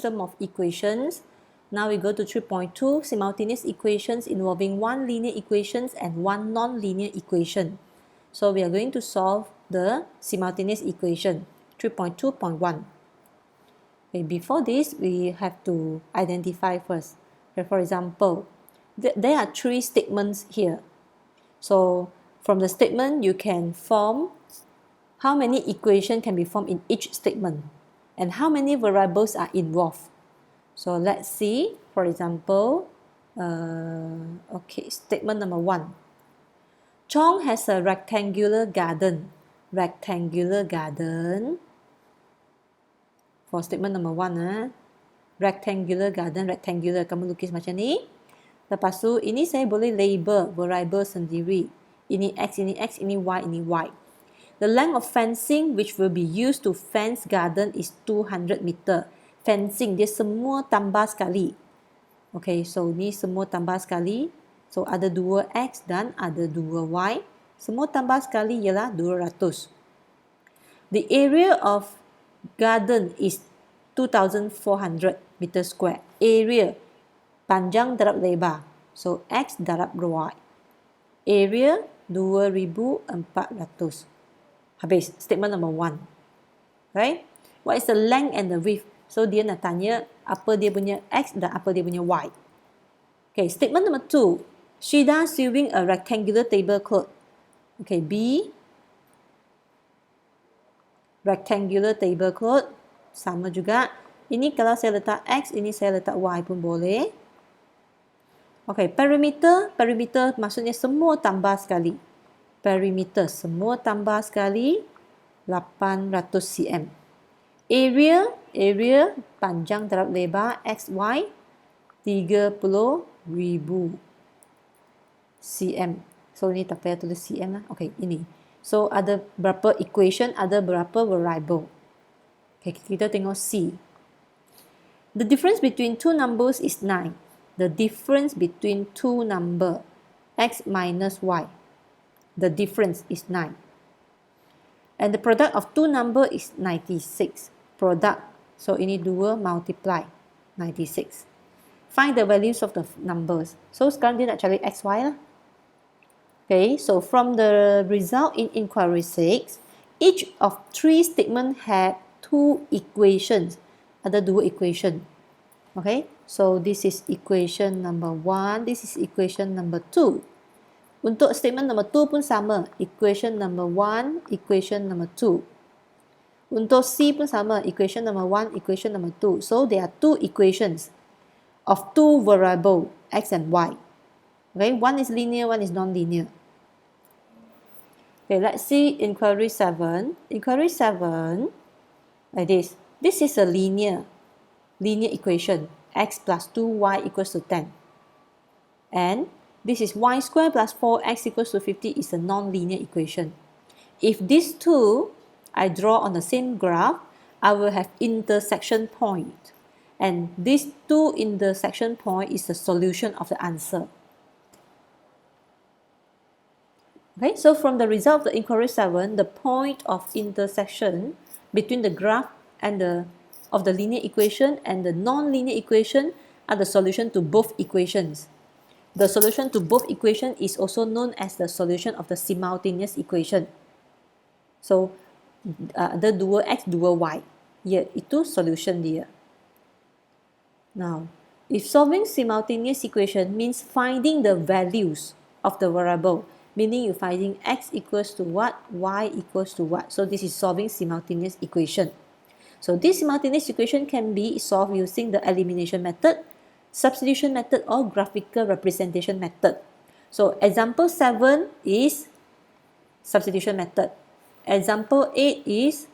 system of equations. Now we go to 3.2, simultaneous equations involving one linear equations and one non-linear equation. So we are going to solve the simultaneous equation, 3.2.1. Okay, before this, we have to identify first. Okay, for example, there are three statements here. So from the statement, you can form how many equations can be formed in each statement and how many variables are involved. So let's see, for example, statement number 1. Chong has a rectangular garden. Rectangular garden. For statement number 1, rectangular garden, rectangular. Kamu lukis macam ni. Lepas tu, ini saya boleh label variable sendiri. Ini X, ini X, ini Y, ini Y. The length of fencing which will be used to fence garden is 200 meter. Fencing, dia semua tambah sekali. Okay, so ni semua tambah sekali. So ada 2X dan ada 2Y. Semua tambah sekali ialah 200. The area of garden is 2,400 meter square. Area, panjang darab lebar. So X darab Y. Area 2,400. Habis, statement number 1. Right? What is the length and the width? So, dia nak tanya apa dia punya X dan apa dia punya Y. Okay, statement number 2. Shida sewing a rectangular tablecloth. Okay, B. Rectangular tablecloth. Sama juga. Ini kalau saya letak X, ini saya letak Y pun boleh. Okay, perimeter. Perimeter maksudnya semua tambah sekali. Perimeter semua tambah sekali 800 cm. Area panjang darab lebar XY 30,000 cm. So ini tak payah tulis cm lah. Okay, ini. So ada berapa equation, ada berapa variable. Okay, kita tengok C. The difference between two numbers is 9. The difference between two number X minus Y. The difference is 9. And the product of two number is 96. Product. So ini 2 multiply 96. Find the values of the numbers. So sekarang dia nak cari XY lah. Okay, so from the result in inquiry 6, each of 3 statements had 2 equations. Ada 2 equation. Okay, so this is equation number 1. This is equation number 2. Untuk statement number 2 pun sama. Equation number 1, equation number 2. Untuk C pun sama. Equation number 1, equation number 2. So, there are 2 equations of 2 variable, X and Y. Okay, one is linear, one is non-linear. Okay, let's see inquiry 7. Inquiry 7, like this. This is a linear equation. X plus 2Y equals to 10. And this is y squared plus 4x equals to 50 is a non-linear equation. If these two I draw on the same graph, I will have intersection point. And these two intersection point is the solution of the answer. Okay, so from the result of the inquiry 7, the point of intersection between the graph and of the linear equation and the non-linear equation are the solution to both equations. The solution to both equations is also known as the solution of the simultaneous equation. So, ada 2x, 2y. Ya, itu solution dia. Now, if solving simultaneous equation means finding the values of the variable, meaning you finding x equals to what, y equals to what. So, this is solving simultaneous equation. So, this simultaneous equation can be solved using the elimination method, substitution method, or graphical representation method. So example 7 is substitution method. Example 8 is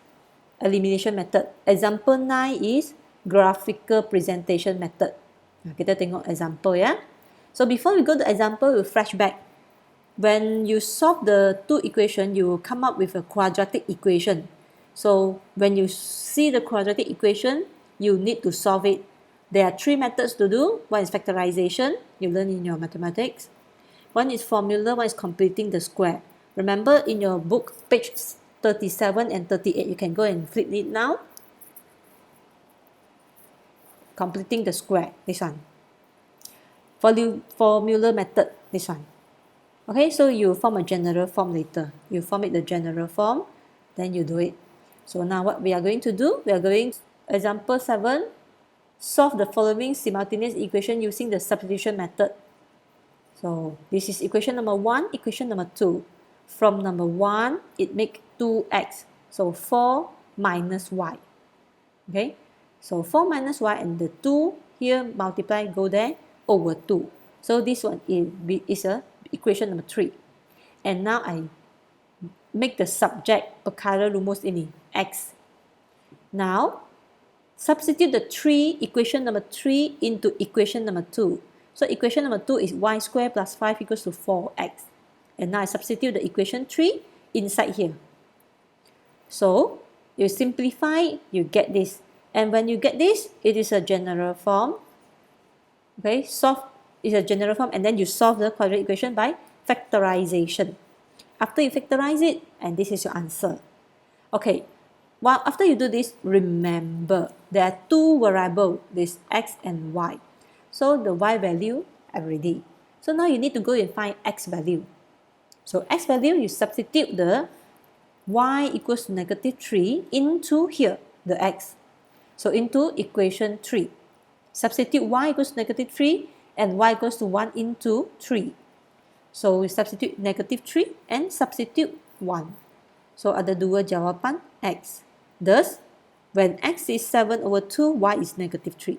elimination method. Example 9 is graphical presentation method. Kita tengok example ya. So before we go to example, we flashback. When you solve the two equation, you will come up with a quadratic equation. So when you see the quadratic equation, you need to solve it. There are 3 methods to do. One is factorization, you learn in your mathematics. One is formula, one is completing the square. Remember in your book, page 37 and 38, you can go and flip it now. completing the square, this one. Formula method, this one. Okay, so you form a general form later. You form it the general form, then you do it. So now what we are going to do, we are going, example 7, solve the following simultaneous equation using the substitution method. So this is equation number 1, equation number 2. From number 1, it makes 2x. So 4 minus y. Okay, so 4 minus y and the 2 here multiply, go there, over 2. So this one is a equation number 3. And now I make the subject perkara rumus ini, x. Now, substitute the equation number 3 into equation number 2. So equation number 2 is y squared plus 5 equals to 4x. And now I substitute the equation 3 inside here. So, you simplify, you get this. And when you get this, it is a general form. Okay, solve is a general form, and then you solve the quadratic equation by factorization. After you factorize it, and this is your answer. Okay, well, after you do this, remember there are two variables, this x and y. So the y value already. So now you need to go and find x value. So x value, you substitute the y equals to negative 3 into here, the x. So into equation 3. Substitute y equals to negative 3 and y equals to 1 into 3. So we substitute negative 3 and substitute 1. So ada dua jawapan x. Thus, when x is 7 over 2, y is negative 3.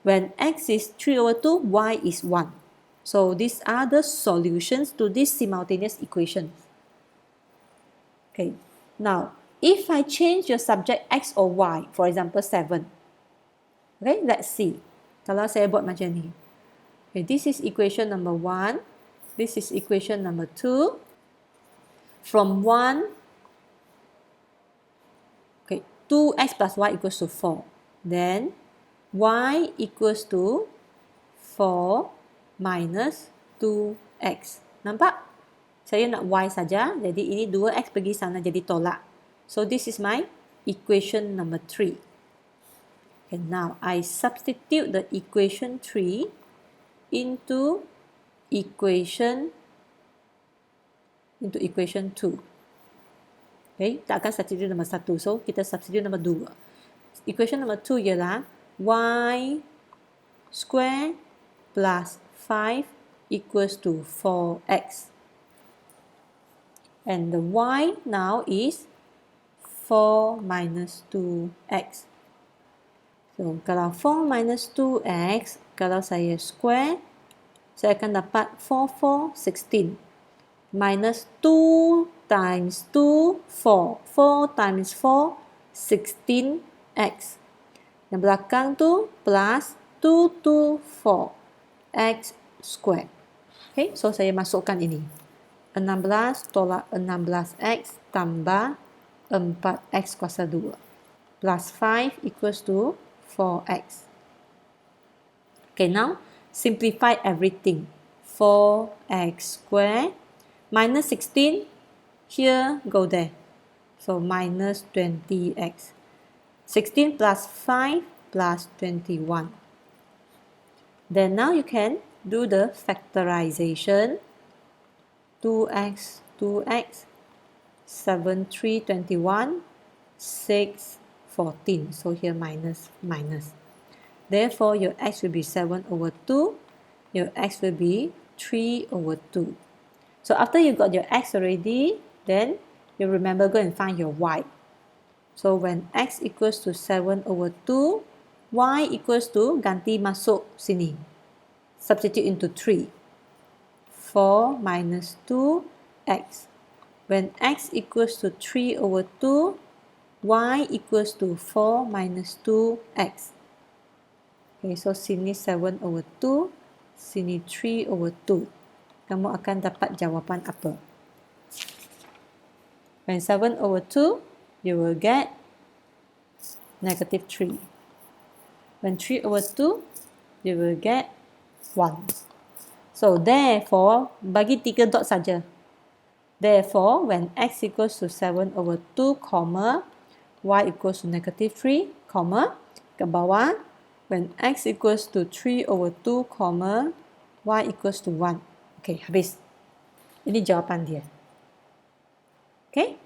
When x is 3 over 2, y is 1. So these are the solutions to this simultaneous equation. Okay, now if I change your subject x or y, for example 7. Okay, let's see. Kalau saya buat macam ni. Okay, this is equation number 1. This is equation number 2. From 1, okay, 2x plus y equals to 4. Then y equals to 4 minus 2x. Nampak? Saya nak y saja. Jadi ini 2x pergi sana jadi tolak. So this is my equation number 3. Okay, now I substitute the equation 3 into equation 2. Okay, tak akan substitute nombor 1. So kita substitute nombor 2. Equation number 2 ialah y square plus 5 equals to 4x. And the y now is 4 minus 2x. So, kalau 4 minus 2x, kalau saya square, saya akan dapat 4, 16. Minus 2 times 2, 4. 4 times 4, 16x. Yang belakang tu plus 2, 4, x square. Okay, so saya masukkan ini. 16 tolak 16x tambah 4x kuasa 2 plus 5 equals to 4x. Okay, now simplify everything. 4x square minus 16, here go there. So minus 20x. 16 plus 5 plus 21. Then now you can do the factorization. 2x, 2x, 7, 3, 21, 6, 14. So here minus, minus. Therefore, your x will be 7 over 2. Your x will be 3 over 2. So after you got your x already, then you remember go and find your y. So when x equals to 7 over 2, y equals to, ganti masuk sini. Substitute into 3. 4 minus 2x. When x equals to 3 over 2, y equals to 4 minus 2x. Okay, so sini 7 over 2, sini 3 over 2. Kamu akan dapat jawapan apa? When 7 over 2, you will get negative 3. When 3 over 2, you will get 1. So, therefore, bagi 3 dot saja. Therefore, when x equals to 7 over 2, comma, y equals to negative 3, comma, ke bawah, when x equals to 3/2, y equals to 1. Okay, habis. Ini jawapan dia. Okay?